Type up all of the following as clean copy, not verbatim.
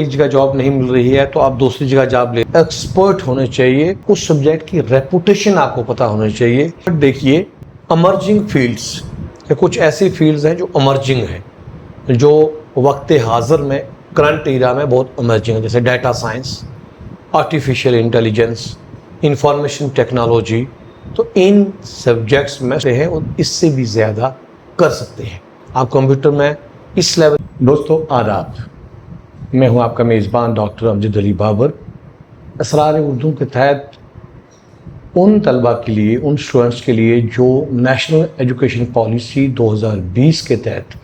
एक जगह जॉब नहीं मिल रही है तो आप दूसरी जगह जॉब ले। एक्सपर्ट होने चाहिए, उस सब्जेक्ट की रेपुटेशन आपको पता होनी चाहिए। देखिए, अमर्जिंग फील्ड्स, कुछ ऐसी फील्ड्स हैं जो अमर्जिंग हैं, जो वक्त हाज़िर में करंट एरा में बहुत अमर्जिंग है, जैसे data science, artificial intelligence, information technology. तो इन सब्जेक्ट्स में से हैं और इससे भी ज़्यादा कर सकते हैं आप कंप्यूटर में इस लेवल। दोस्तों आदाब, मैं हूं आपका मेज़बान डॉक्टर अमजद अली बाबर। असरार उर्दू के तहत उन तलबा के लिए, उन स्टूडेंट्स के लिए जो नेशनल एजुकेशन पॉलिसी 2020 के तहत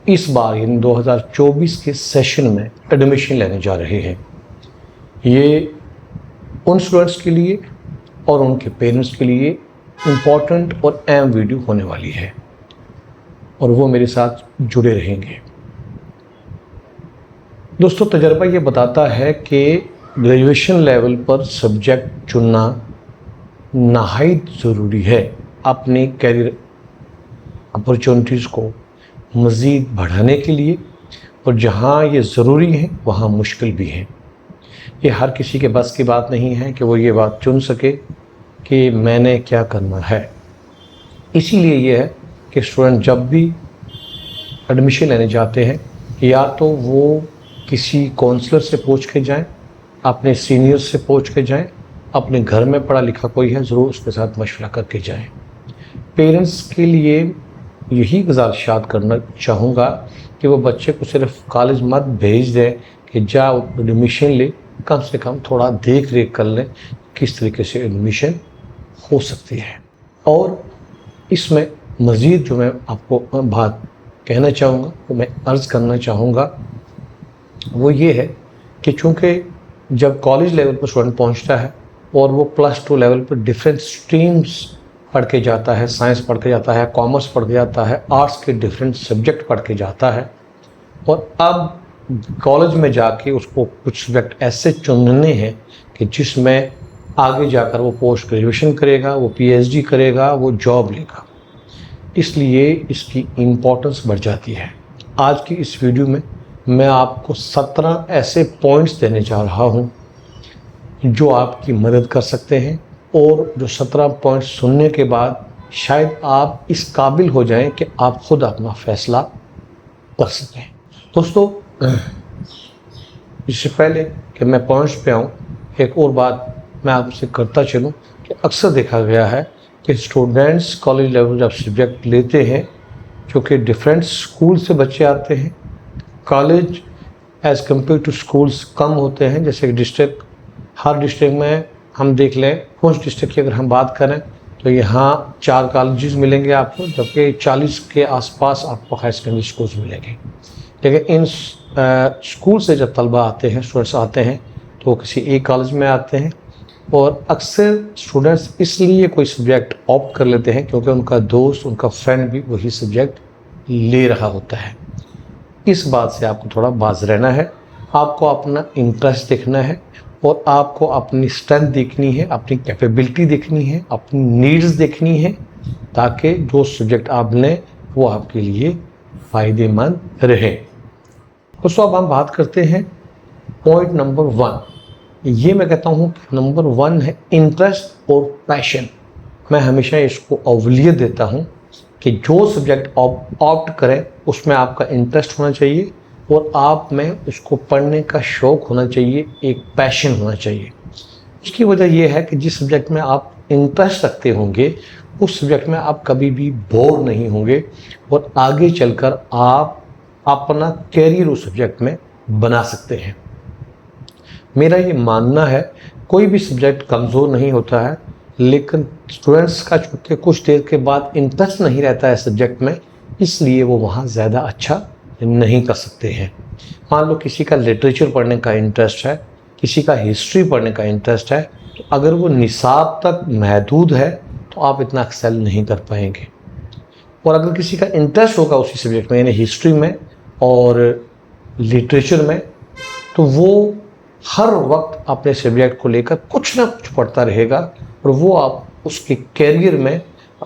इस बार यानी 2024 के सेशन में एडमिशन लेने जा रहे हैं, ये उन स्टूडेंट्स के लिए और उनके पेरेंट्स के लिए इम्पॉर्टेंट और अहम वीडियो होने वाली है और वो मेरे साथ जुड़े रहेंगे। दोस्तों, तजर्बा ये बताता है कि ग्रेजुएशन लेवल पर सब्जेक्ट चुनना नहायत ज़रूरी है अपनी कैरियर अपॉर्चुनिटीज़ को मज़ीद बढ़ाने के लिए, और जहाँ ये ज़रूरी है वहाँ मुश्किल भी है। ये हर किसी के बस की बात नहीं है कि वो ये बात चुन सके कि मैंने क्या करना है। इसीलिए ये है कि स्टूडेंट जब भी एडमिशन लेने जाते हैं, या तो वो किसी काउंसलर से पूछ के जाएं, अपने सीनियर से पूछ के जाएं, अपने घर में पढ़ा लिखा कोई है ज़रूर उसके साथ मशवरा करके जाएं। पेरेंट्स के लिए यही गुजारिशात करना चाहूँगा कि वो बच्चे को सिर्फ कॉलेज मत भेज दें कि जा एडमिशन ले, कम से कम थोड़ा देख रेख कर लें किस तरीके से एडमिशन हो सकती है। और इसमें मज़ीद जो मैं आपको बात कहना चाहूँगा, वो मैं अर्ज़ करना चाहूँगा, वो ये है कि चूँकि जब कॉलेज लेवल पर स्टूडेंट पहुँचता है और वो +2 लेवल पर डिफरेंट स्ट्रीम्स पढ़ के जाता है, साइंस पढ़ के जाता है, कॉमर्स पढ़ के जाता है, आर्ट्स के डिफरेंट सब्जेक्ट पढ़ के जाता है, और अब कॉलेज में जाके उसको कुछ सब्जेक्ट ऐसे चुनने हैं कि जिसमें आगे जाकर वो पोस्ट ग्रेजुएशन करेगा, वो PhD करेगा, वो जॉब लेगा। इसलिए इसकी इम्पोर्टेंस बढ़ जाती है। आज की इस वीडियो में मैं आपको 17 ऐसे पॉइंट्स देने जा रहा हूँ जो आपकी मदद कर सकते हैं, और जो 17 पॉइंट्स सुनने के बाद शायद आप इस काबिल हो जाएं कि आप खुद अपना फैसला कर सकें। दोस्तों, इससे पहले कि मैं पॉइंट्स पे आऊँ, एक और बात मैं आपसे करता चलूँ कि अक्सर देखा गया है कि स्टूडेंट्स कॉलेज लेवल जब सब्जेक्ट लेते हैं, जो कि डिफरेंट स्कूल से बच्चे आते हैं, college as compare to schools कम होते हैं। जैसे कि डिस्ट्रिक्ट, हर डिस्ट्रिक्ट में हम देख लें, पुंछ डिस्ट्रिक्ट की अगर हम बात करें तो यहाँ 4 कॉलेजेस मिलेंगे आपको, जबकि 40 के आसपास आपको हाई सेकेंडरी स्कूल्स मिलेंगे। लेकिन इन स्कूल से जब तलबा आते हैं, स्टूडेंट्स आते हैं, तो किसी एक कॉलेज में आते हैं, और अक्सर स्टूडेंट्स इसलिए कोई सब्जेक्ट ऑप्ट कर लेते हैं क्योंकि उनका दोस्त, उनका फ्रेंड भी वही सब्जेक्ट ले रहा होता है। इस बात से आपको थोड़ा बाज रहना है, आपको अपना इंटरेस्ट देखना है, और आपको अपनी स्ट्रेंथ देखनी है, अपनी कैपेबिलिटी देखनी है, अपनी नीड्स देखनी है, ताकि जो सब्जेक्ट आप लें वो आपके लिए फ़ायदेमंद रहे। दोस्तों, अब हम बात करते हैं पॉइंट नंबर 1। ये मैं कहता हूँ कि नंबर 1 है इंटरेस्ट और पैशन। मैं हमेशा इसको अवलियत देता हूँ कि जो सब्जेक्ट ऑप्ट करें उसमें आपका इंटरेस्ट होना चाहिए, और आप में उसको पढ़ने का शौक़ होना चाहिए, एक पैशन होना चाहिए। इसकी वजह यह है कि जिस सब्जेक्ट में आप इंटरेस्ट रखते होंगे उस सब्जेक्ट में आप कभी भी बोर नहीं होंगे, और आगे चलकर आप अपना कैरियर उस सब्जेक्ट में बना सकते हैं। मेरा ये मानना है, कोई भी सब्जेक्ट कमज़ोर नहीं होता है, लेकिन स्टूडेंट्स का चूँकि कुछ देर के बाद इंटरेस्ट नहीं रहता है सब्जेक्ट में, इसलिए वो वहाँ ज़्यादा अच्छा नहीं कर सकते हैं। मान लो किसी का लिटरेचर पढ़ने का इंटरेस्ट है, किसी का हिस्ट्री पढ़ने का इंटरेस्ट है, तो अगर वो निसाब तक महदूद है तो आप इतना एक्सेल नहीं कर पाएंगे। और अगर किसी का इंटरेस्ट होगा उसी सब्जेक्ट में, यानी हिस्ट्री में और लिटरेचर में, तो वो हर वक्त अपने सब्जेक्ट को लेकर कुछ ना कुछ पढ़ता रहेगा, और वो आप उसके कैरियर में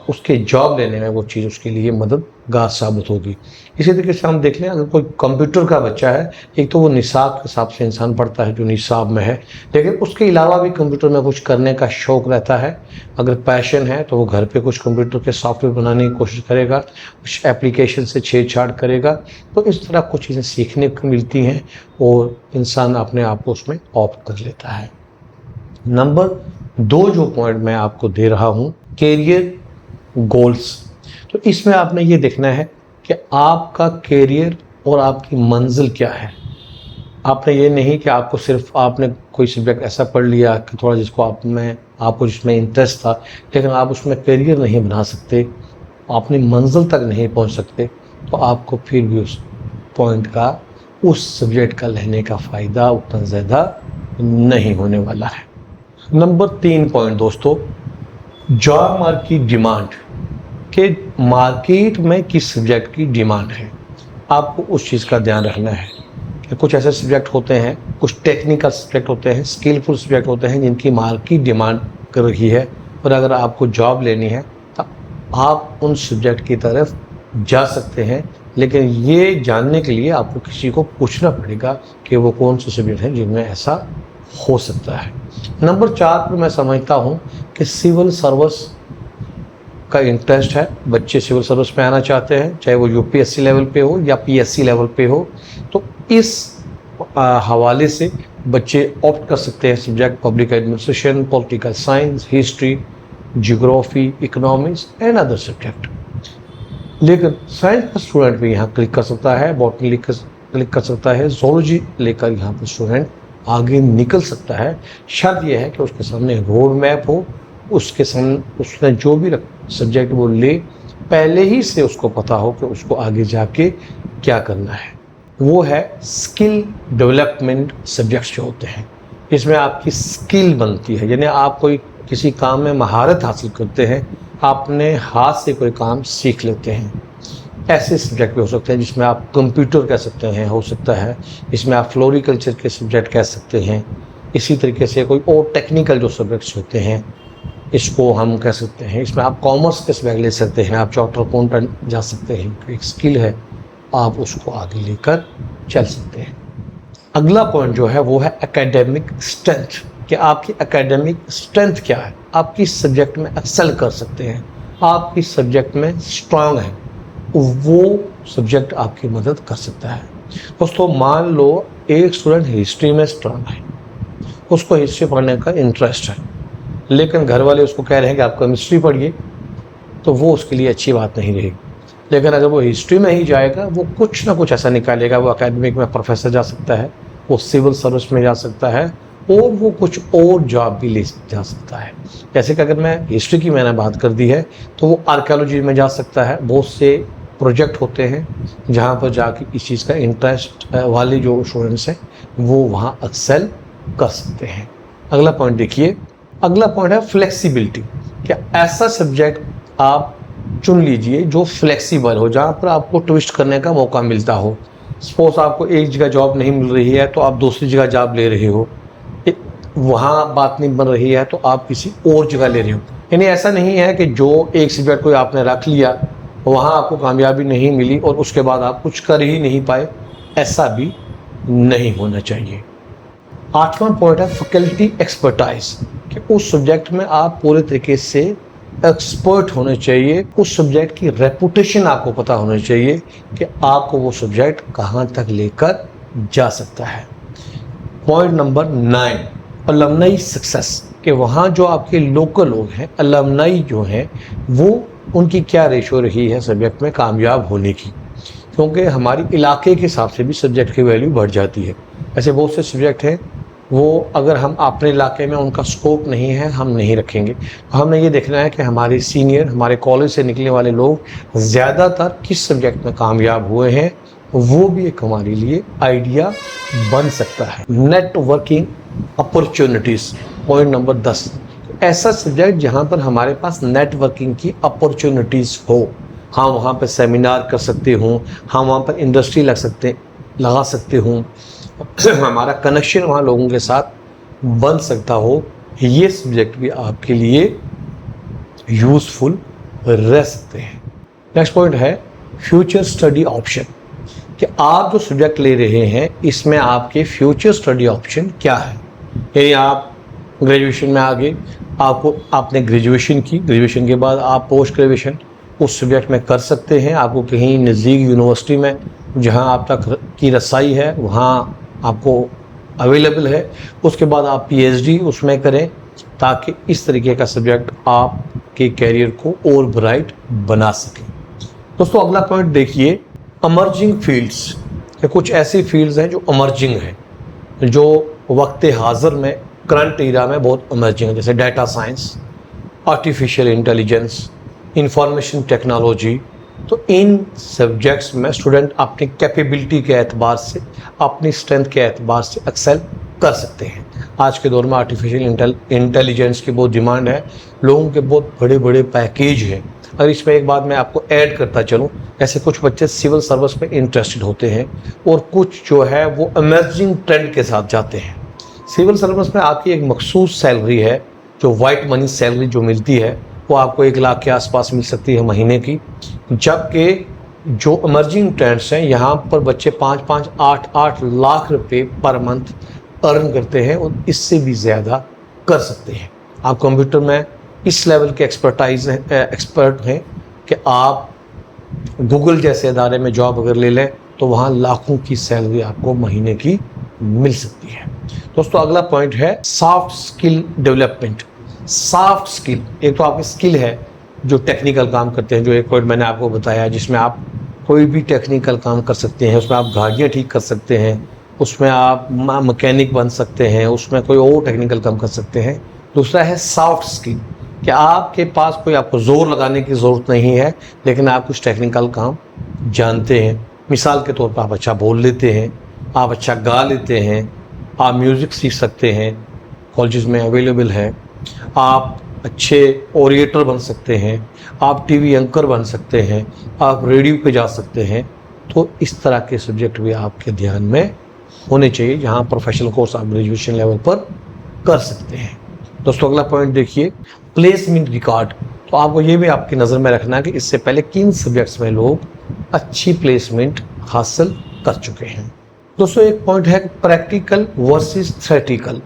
उसके जॉब लेने में वो चीज़ उसके लिए मददगार साबित होगी। इसी तरीके से हम देख लें, अगर कोई कंप्यूटर का बच्चा है, एक तो वो निसाब के हिसाब से इंसान पढ़ता है जो निसाब में है, लेकिन उसके अलावा भी कंप्यूटर में कुछ करने का शौक़ रहता है। अगर पैशन है तो वो घर पे कुछ कंप्यूटर के सॉफ्टवेयर बनाने की कोशिश करेगा, कुछ एप्लीकेशन से छेड़छाड़ करेगा, तो इस तरह कुछ चीज़ें सीखने को मिलती हैं और इंसान अपने आप को उसमें ऑप्ट कर लेता है। नंबर 2 जो पॉइंट मैं आपको दे रहा हूँ, कैरियर गोल्स। तो इसमें आपने ये देखना है कि आपका कैरियर और आपकी मंजिल क्या है। आपने ये नहीं कि आपको सिर्फ आपने कोई सब्जेक्ट ऐसा पढ़ लिया कि थोड़ा जिसको आपको जिसमें इंटरेस्ट था, लेकिन आप उसमें कैरियर नहीं बना सकते, अपनी मंजिल तक नहीं पहुंच सकते, तो आपको फिर भी उस पॉइंट का, उस सब्जेक्ट का लेने का फ़ायदा उतना ज़्यादा नहीं होने वाला है। नंबर 3 पॉइंट दोस्तों, जॉब मार्केट डिमांड, के मार्केट में किस सब्जेक्ट की डिमांड है। आपको उस चीज़ का ध्यान रखना है कि कुछ ऐसे सब्जेक्ट होते हैं, कुछ टेक्निकल सब्जेक्ट होते हैं, स्किलफुल सब्जेक्ट होते हैं जिनकी मार्केट डिमांड कर रही है, और अगर आपको जॉब लेनी है तो आप उन सब्जेक्ट की तरफ जा सकते हैं, लेकिन ये जानने के लिए आपको किसी को पूछना पड़ेगा कि वो कौन से सब्जेक्ट हैं जिनमें ऐसा हो सकता है। नंबर 4 पर मैं समझता हूँ कि सिविल सर्विस का इंटरेस्ट है, बच्चे सिविल सर्विस में आना चाहते हैं, चाहे वो यूपीएससी लेवल पे हो या पीएससी लेवल पे हो, तो इस हवाले से बच्चे ऑप्ट कर सकते हैं subject public administration, political science, history, geography, economics and other subject. लेकिन साइंस का स्टूडेंट भी यहाँ क्लिक कर सकता है, बॉटनी क्लिक कर सकता है, जोलॉजी लेकर यहाँ पर स्टूडेंट आगे निकल सकता है। शर्त यह है कि उसके सामने रोड मैप हो, उसके सामने उसने जो भी सब्जेक्ट वो ले, पहले ही से उसको पता हो कि उसको आगे जाके क्या करना है। वो है स्किल डेवलपमेंट सब्जेक्ट्स जो होते हैं, इसमें आपकी स्किल बनती है, यानी आप कोई किसी काम में महारत हासिल करते हैं, अपने हाथ से कोई काम सीख लेते हैं। ऐसे सब्जेक्ट भी हो सकते हैं जिसमें आप कंप्यूटर कह सकते हैं, हो सकता है इसमें आप फ्लोरिकल्चर के सब्जेक्ट कह सकते हैं। इसी तरीके से कोई और टेक्निकल जो सब्जेक्ट्स होते हैं, इसको हम कह सकते हैं, इसमें आप कॉमर्स के सब्जेक्ट ले सकते हैं, आप चार्टर अकाउंटेंट जा सकते हैं, एक स्किल है, आप उसको आगे लेकर चल सकते हैं। अगला पॉइंट जो है वो है एकेडमिक स्ट्रेंथ, कि आपकी एकेडमिक स्ट्रेंथ क्या है, आप किस सब्जेक्ट में एक्सेल कर सकते हैं, आप किस सब्जेक्ट में स्ट्रांग हैं, वो सब्जेक्ट आपकी मदद कर सकता है। दोस्तों मान लो एक स्टूडेंट हिस्ट्री में स्ट्रांग है, उसको हिस्ट्री पढ़ने का इंटरेस्ट है, लेकिन घर वाले उसको कह रहे हैं कि आप केमिस्ट्री पढ़िए, तो वो उसके लिए अच्छी बात नहीं रहेगी। लेकिन अगर वो हिस्ट्री में ही जाएगा, वो कुछ ना कुछ ऐसा निकालेगा, वो एकेडमिक में प्रोफेसर जा सकता है, वो सिविल सर्विस में जा सकता है, और वो कुछ और जॉब भी ले जा सकता है। जैसे कि अगर मैं हिस्ट्री की मैंने बात कर दी है, तो वो आर्कियोलॉजी में जा सकता है। बहुत से प्रोजेक्ट होते हैं जहाँ पर जाके इस चीज़ का इंटरेस्ट वाले जो स्टूडेंट्स हैं वो वहाँ एक्सेल कर सकते हैं। अगला पॉइंट देखिए, अगला पॉइंट है फ्लेक्सिबिलिटी। क्या ऐसा सब्जेक्ट आप चुन लीजिए जो फ्लेक्सिबल हो, जहाँ पर आपको ट्विस्ट करने का मौका मिलता हो। सपोज आपको एक जगह जॉब नहीं मिल रही है तो आप दूसरी जगह जॉब ले रहे हो, वहाँ बात नहीं बन रही है तो आप किसी और जगह ले रहे हो। यानी ऐसा नहीं है कि जो एक सब्जेक्ट को आपने रख लिया, वहाँ आपको कामयाबी नहीं मिली और उसके बाद आप कुछ कर ही नहीं पाए, ऐसा भी नहीं होना चाहिए। 8वां पॉइंट है फैकल्टी एक्सपर्टाइज, कि उस सब्जेक्ट में आप पूरे तरीके से एक्सपर्ट होने चाहिए, उस सब्जेक्ट की रेपुटेशन आपको पता होनी चाहिए कि आपको वो सब्जेक्ट कहाँ तक लेकर जा सकता है। पॉइंट नंबर 9, अलमनाई सक्सेस, कि वहाँ जो आपके लोकल लोग हैं, अलमनाई जो हैं, वो उनकी क्या रेशो रही है सब्जेक्ट में कामयाब होने की, क्योंकि हमारी इलाके के हिसाब से भी सब्जेक्ट की वैल्यू बढ़ जाती है। ऐसे बहुत से सब्जेक्ट हैं वो अगर हम अपने इलाके में उनका स्कोप नहीं है, हम नहीं रखेंगे। तो हमने ये देखना है कि हमारे सीनियर, हमारे कॉलेज से निकलने वाले लोग ज़्यादातर किस सब्जेक्ट में कामयाब हुए हैं, वो भी एक हमारे लिए आइडिया बन सकता है। नेटवर्किंग अपॉर्चुनिटीज़, पॉइंट नंबर 10, ऐसा सब्जेक्ट जहाँ पर हमारे पास नेटवर्किंग की अपॉर्चुनिटीज़ हो। हाँ, वहाँ पर सेमिनार कर सकते हूँ, हम वहाँ पर इंडस्ट्री लगा सकते हूँ, हमारा कनेक्शन वहाँ लोगों के साथ बन सकता हो, ये सब्जेक्ट भी आपके लिए यूज़फुल रह सकते हैं। नेक्स्ट पॉइंट है फ्यूचर स्टडी ऑप्शन, कि आप जो सब्जेक्ट ले रहे हैं इसमें आपके फ्यूचर स्टडी ऑप्शन क्या है। यानी आप ग्रेजुएशन में आगे आपने ग्रेजुएशन की, ग्रेजुएशन के बाद आप पोस्ट ग्रेजुएशन उस सब्जेक्ट में कर सकते हैं। आपको कहीं नज़दीक यूनिवर्सिटी में जहां आप तक की रसाई है वहां आपको अवेलेबल है। उसके बाद आप पीएचडी उसमें करें ताकि इस तरीके का सब्जेक्ट आपके कैरियर को और ब्राइट बना सके। दोस्तों अगला पॉइंट देखिए, अमर्जिंग फील्ड्स। कुछ ऐसी फील्ड्स हैं जो अमर्जिंग हैं, जो वक्त हाज़िर में करंट एरा में बहुत अमर्जिंग है, जैसे data science, artificial intelligence, information technology. तो इन सब्जेक्ट्स में स्टूडेंट अपनी कैपेबिलिटी के एतबार से, अपनी स्ट्रेंथ के एतबार से एक्सेल कर सकते हैं। आज के दौर में आर्टिफिशियल इंटेलिजेंस की बहुत डिमांड है, लोगों के बहुत बड़े बड़े पैकेज हैं। अगर इसमें एक बात मैं आपको ऐड करता चलूँ, ऐसे कुछ बच्चे सिविल सर्विस में इंटरेस्टेड होते हैं और कुछ जो है वो अमेजिंग ट्रेंड के साथ जाते हैं। सिविल सर्विस में आपकी एक मखसूस सैलरी है, जो वाइट मनी सैलरी जो मिलती है वो आपको 1 लाख के आसपास मिल सकती है महीने की, जबकि जो इमर्जिंग ट्रेंड्स हैं यहाँ पर बच्चे 5-5, 8-8 लाख रुपए पर मंथ अर्न करते हैं और इससे भी ज़्यादा कर सकते हैं। आप कंप्यूटर में इस लेवल के एक्सपर्ट हैं कि आप गूगल जैसे इदारे में जॉब अगर ले लें तो वहाँ लाखों की सैलरी आपको महीने की मिल सकती है। दोस्तों अगला पॉइंट है soft skill development. Soft skill, एक तो आपकी स्किल है जो टेक्निकल काम करते हैं, जो एक पॉइंट मैंने आपको बताया जिसमें आप कोई भी टेक्निकल काम कर सकते हैं, उसमें आप गाड़ियाँ ठीक कर सकते हैं, उसमें आप मैकेनिक बन सकते हैं, उसमें कोई और टेक्निकल काम कर सकते हैं। दूसरा है सॉफ्ट स्किल, कि आपके पास कोई आपको ज़ोर लगाने की ज़रूरत नहीं है लेकिन आप कुछ टेक्निकल काम जानते हैं। मिसाल के तौर पर आप अच्छा बोल लेते हैं, आप अच्छा गा लेते हैं, आप म्यूज़िक सीख सकते हैं, कॉलेजेस में अवेलेबल है। आप अच्छे ओरिएटर बन सकते हैं, आप टीवी एंकर बन सकते हैं, आप रेडियो पे जा सकते हैं। तो इस तरह के सब्जेक्ट भी आपके ध्यान में होने चाहिए, जहाँ प्रोफेशनल कोर्स आप ग्रेजुएशन लेवल पर कर सकते हैं। दोस्तों अगला पॉइंट देखिए, प्लेसमेंट रिकॉर्ड। तो आपको ये भी आपकी नज़र में रखना है कि इससे पहले किन सब्जेक्ट्स में लोग अच्छी प्लेसमेंट हासिल कर चुके हैं। दोस्तों एक पॉइंट है प्रैक्टिकल वर्सेस थ्योरेटिकल।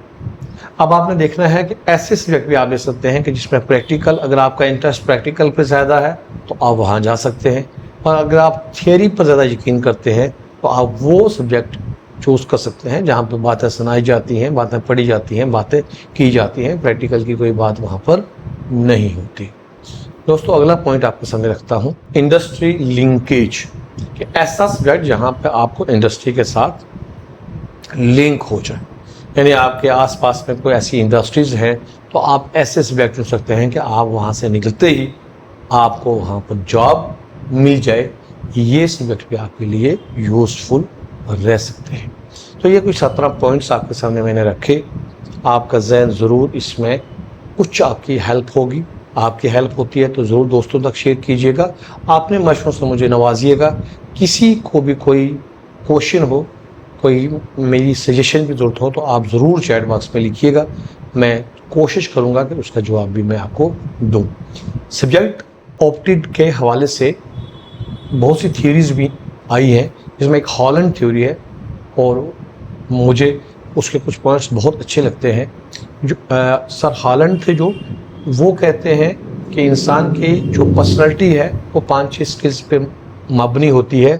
अब आपने देखना है कि ऐसे सब्जेक्ट भी आप ले सकते हैं कि जिसमें प्रैक्टिकल, अगर आपका इंटरेस्ट प्रैक्टिकल पर ज़्यादा है तो आप वहाँ जा सकते हैं, और अगर आप थियरी पर ज़्यादा यकीन करते हैं तो आप वो सब्जेक्ट चूज़ कर सकते हैं जहाँ पर बातें सुनाई जाती हैं, बातें पढ़ी जाती हैं, बातें की जाती हैं। प्रैक्टिकल की कोई बात वहाँ पर नहीं होती। दोस्तों अगला पॉइंट आपके सामने रखता हूँ, इंडस्ट्री लिंकेज, कि ऐसा सब्जेक्ट जहाँ पे आपको इंडस्ट्री के साथ लिंक हो जाए। यानी आपके आसपास में कोई ऐसी इंडस्ट्रीज़ हैं तो आप ऐसे सब्जेक्ट चुन सकते हैं कि आप वहाँ से निकलते ही आपको वहाँ पर जॉब मिल जाए। ये सब्जेक्ट भी आपके लिए यूज़फुल रह सकते हैं। तो ये कुछ 17 पॉइंट्स आपके सामने मैंने रखे। आपका जहन ज़रूर इसमें कुछ आपकी हेल्प होगी। आपकी हेल्प होती है तो ज़रूर दोस्तों तक शेयर कीजिएगा। आपने मशवरों से मुझे नवाजिएगा। किसी को भी कोई क्वेश्चन हो, कोई मेरी सजेशन की ज़रूरत हो तो आप ज़रूर चैट बॉक्स में लिखिएगा। मैं कोशिश करूँगा कि उसका जवाब भी मैं आपको दूँ। सब्जेक्ट ऑप्टेड के हवाले से बहुत सी थियरीज़ भी आई हैं, जिसमें एक हॉलैंड थ्योरी है और मुझे उसके कुछ पॉइंट्स बहुत अच्छे लगते हैं। जो सर हॉलैंड थे, जो वो कहते हैं कि इंसान की जो पर्सनैलिटी है वो 5-6 स्किल्स पे मबनी होती है।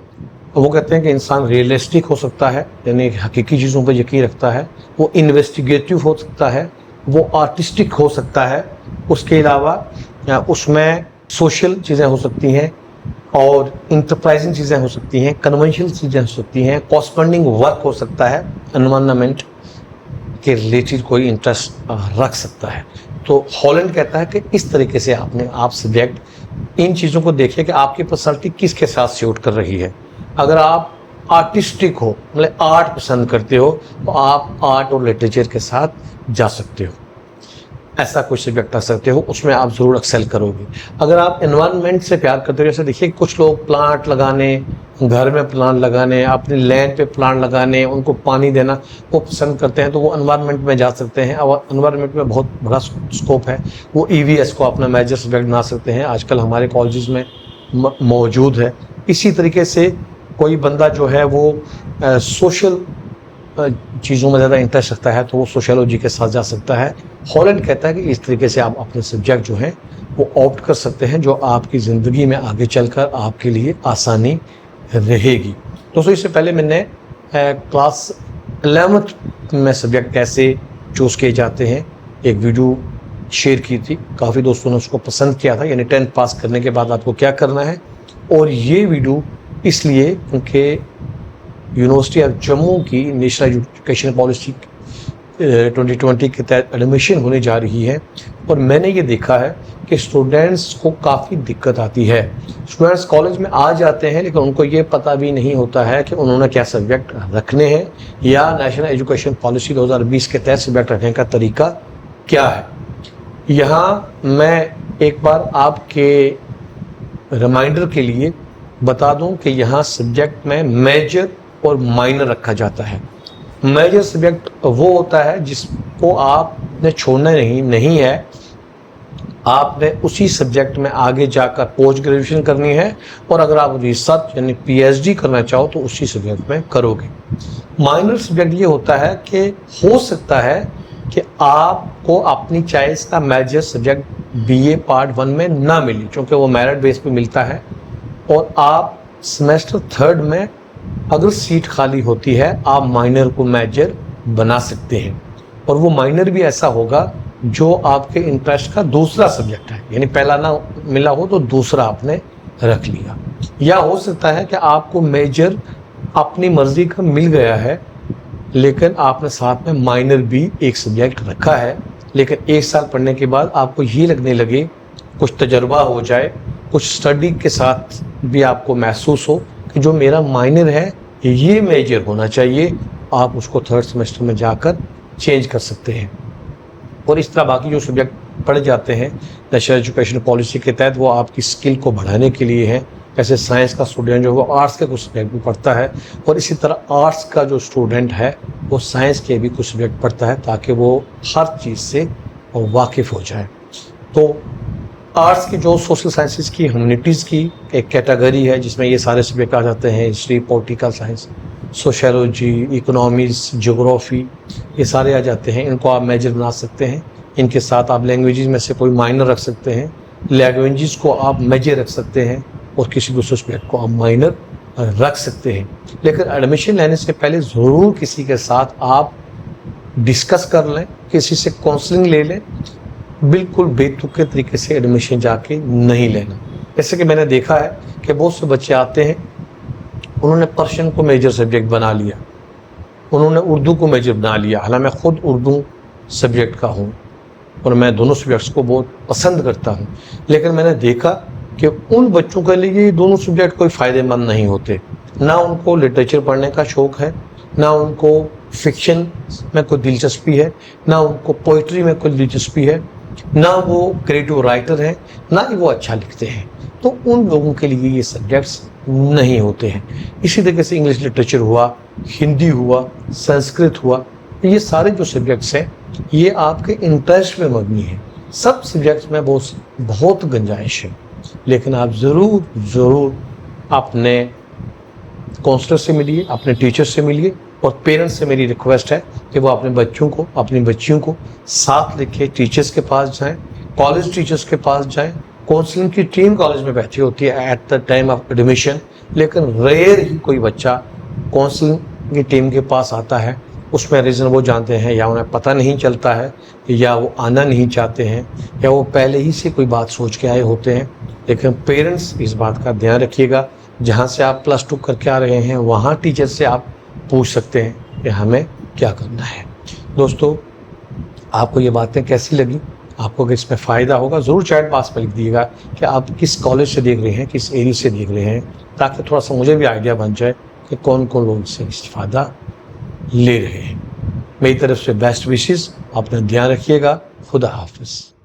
वो कहते हैं कि इंसान रियलिस्टिक हो सकता है, यानी हकीकी चीज़ों पर यकीन रखता है, वो इन्वेस्टिगेटिव हो सकता है, वो आर्टिस्टिक हो सकता है, उसके अलावा उसमें सोशल चीज़ें हो सकती हैं और इंटरप्राइजिंग चीज़ें हो सकती हैं, कन्वेंशनल चीज़ें हो सकती हैं, कॉस्पॉन्डिंग वर्क हो सकता है, एनवायरनमेंट के रिलेटेड कोई इंटरेस्ट रख सकता है। तो हॉलैंड कहता है कि इस तरीके से आप सब्जेक्ट इन चीज़ों को देखिए कि आपकी पर्सनैलिटी किसके साथ सूट कर रही है। अगर आप आर्टिस्टिक हो, मतलब आर्ट पसंद करते हो, तो आप आर्ट और लिटरेचर के साथ जा सकते हो। ऐसा कोई सब्जेक्ट रख सकते हो, उसमें आप ज़रूर एक्सेल करोगे। अगर आप एनवायरनमेंट से प्यार करते हो, जैसे देखिए कुछ लोग प्लांट लगाने, घर में प्लांट लगाने, अपनी लैंड पे प्लांट लगाने, उनको पानी देना वो पसंद करते हैं, तो वो एनवायरनमेंट में जा सकते हैं। और एनवायरनमेंट में बहुत बड़ा स्कोप है, वो EVS को अपना मेजर सब्जेक्ट बना सकते हैं, आजकल हमारे कॉलेजेस में मौजूद है। इसी तरीके से कोई बंदा जो है वो सोशल चीज़ों में ज़्यादा इंटरेस्ट रखता है तो वो सोशियोलॉजी के साथ जा सकता है। हॉलैंड कहता है कि इस तरीके से आप अपने सब्जेक्ट जो हैं वो ऑप्ट कर सकते हैं, जो आपकी ज़िंदगी में आगे चलकर आपके लिए आसानी रहेगी। दोस्तों, इससे पहले मैंने क्लास 11th में सब्जेक्ट कैसे चूज़ किए जाते हैं एक वीडियो शेयर की थी, काफ़ी दोस्तों ने उसको पसंद किया था, यानी 10th पास करने के बाद आपको क्या करना है। और ये वीडियो इसलिए क्योंकि यूनिवर्सिटी ऑफ जम्मू की नेशनल एजुकेशन पॉलिसी 2020 के तहत एडमिशन होने जा रही है, और मैंने ये देखा है कि स्टूडेंट्स को काफ़ी दिक्कत आती है। स्टूडेंट्स कॉलेज में आ जाते हैं लेकिन उनको ये पता भी नहीं होता है कि उन्होंने क्या सब्जेक्ट रखने हैं, या नेशनल एजुकेशन पॉलिसी 2020 के तहत सब्जेक्ट रखने का तरीका क्या है। यहाँ मैं एक बार आपके रिमाइंडर के लिए बता दूं कि यहाँ सब्जेक्ट में मेजर और माइनर रखा जाता है। मेजर सब्जेक्ट वो होता है जिसको आपने छोड़ना नहीं है, आपने उसी सब्जेक्ट में आगे जाकर पोस्ट ग्रेजुएशन करनी है, और अगर आप रिसर्च यानी PhD करना चाहो तो उसी सब्जेक्ट में करोगे। माइनर सब्जेक्ट ये होता है कि हो सकता है कि आपको अपनी चॉइस का मेजर सब्जेक्ट BA पार्ट 1 में ना मिले, क्योंकि वो मेरिट बेस पे मिलता है, और आप सेमेस्टर 3rd में अगर सीट खाली होती है आप माइनर को मेजर बना सकते हैं। और वो माइनर भी ऐसा होगा जो आपके इंटरेस्ट का दूसरा सब्जेक्ट है, यानी पहला ना मिला हो तो दूसरा आपने रख लिया। या हो सकता है कि आपको मेजर अपनी मर्जी का मिल गया है लेकिन आपने साथ में माइनर भी एक सब्जेक्ट रखा है, लेकिन 1 साल पढ़ने के बाद आपको ये लगने लगे, कुछ तजर्बा हो जाए, कुछ स्टडी के साथ भी आपको महसूस हो कि जो मेरा माइनर है ये मेजर होना चाहिए, आप उसको 3rd सेमेस्टर में जाकर चेंज कर सकते हैं। और इस तरह बाकी जो सब्जेक्ट पढ़े जाते हैं नेशनल एजुकेशन पॉलिसी के तहत वो आपकी स्किल को बढ़ाने के लिए हैं। जैसे साइंस का स्टूडेंट जो है वो आर्ट्स के कुछ सब्जेक्ट भी पढ़ता है, और इसी तरह आर्ट्स का जो स्टूडेंट है वो साइंस के भी कुछ सब्जेक्ट पढ़ता है, ताकि वो हर चीज़ से वाकिफ़ हो जाए। तो आर्ट्स की जो सोशल साइंसेस की ह्यूमैनिटीज़ की एक कैटेगरी है जिसमें ये सारे सब्जेक्ट आ जाते हैं, history, political science, sociology, economics, geography, ये सारे आ जाते हैं। इनको आप मेजर बना सकते हैं। इनके साथ आप लैंग्वेजेस में से कोई माइनर रख सकते हैं, लैंग्वेजेस को आप मेजर रख सकते हैं, और किसी दूसरे सब्जेक्ट को आप माइनर रख सकते हैं। लेकिन एडमिशन लेने से पहले ज़रूर किसी के साथ आप डिस्कस कर लें, किसी से काउंसलिंग ले लें। बिल्कुल बेतुके तरीके से एडमिशन जाके नहीं लेना। जैसे कि मैंने देखा है कि बहुत से बच्चे आते हैं, उन्होंने पर्शियन को मेजर सब्जेक्ट बना लिया, उन्होंने उर्दू को मेजर बना लिया। हालांकि मैं खुद उर्दू सब्जेक्ट का हूँ और मैं दोनों सब्जेक्ट्स को बहुत पसंद करता हूँ, लेकिन मैंने देखा कि उन बच्चों के लिए ये दोनों सब्जेक्ट कोई फ़ायदेमंद नहीं होते। ना उनको लिटरेचर पढ़ने का शौक़ है, ना उनको फिक्शन में कोई दिलचस्पी है, ना उनको पोइट्री में कोई दिलचस्पी है, ना वो क्रिएटिव राइटर हैं, ना ही वो अच्छा लिखते हैं। तो उन लोगों के लिए ये सब्जेक्ट्स नहीं होते हैं। इसी तरीके से इंग्लिश लिटरेचर हुआ, हिंदी हुआ, संस्कृत हुआ, ये सारे जो सब्जेक्ट्स हैं ये आपके इंटरेस्ट में मबनी है। सब सब्जेक्ट्स में बहुत गुंजाइश है, लेकिन आप ज़रूर अपने काउंसलर से मिलिए, अपने टीचर से मिलिए, और पेरेंट्स से मेरी रिक्वेस्ट है कि वो अपने बच्चों को, अपनी बच्चियों को साथ लेके टीचर्स के पास जाएं, कॉलेज टीचर्स के पास जाएं। काउंसलिंग की टीम कॉलेज में बैठी होती है at the time of admission, लेकिन रेयर ही कोई बच्चा काउंसलिंग की टीम के पास आता है। उसमें रीज़न वो जानते हैं, या उन्हें पता नहीं चलता है, या वो आना नहीं चाहते हैं, या वो पहले ही से कोई बात सोच के आए होते हैं। लेकिन पेरेंट्स इस बात का ध्यान रखिएगा, जहाँ से आप +2 करके आ रहे हैं वहाँ टीचर से आप पूछ सकते हैं कि हमें क्या करना है। दोस्तों, आपको ये बातें कैसी लगी? आपको अगर इसमें फ़ायदा होगा ज़रूर चैट बॉक्स में लिख दीजिएगा कि आप किस कॉलेज से देख रहे हैं, किस एरिया से देख रहे हैं, ताकि थोड़ा सा मुझे भी आइडिया बन जाए कि कौन कौन लोग इससे इस्तेफ़ादा ले रहे हैं। मेरी तरफ से बेस्ट विशेस। अपना ध्यान रखिएगा। खुद खुदा हाफिज़।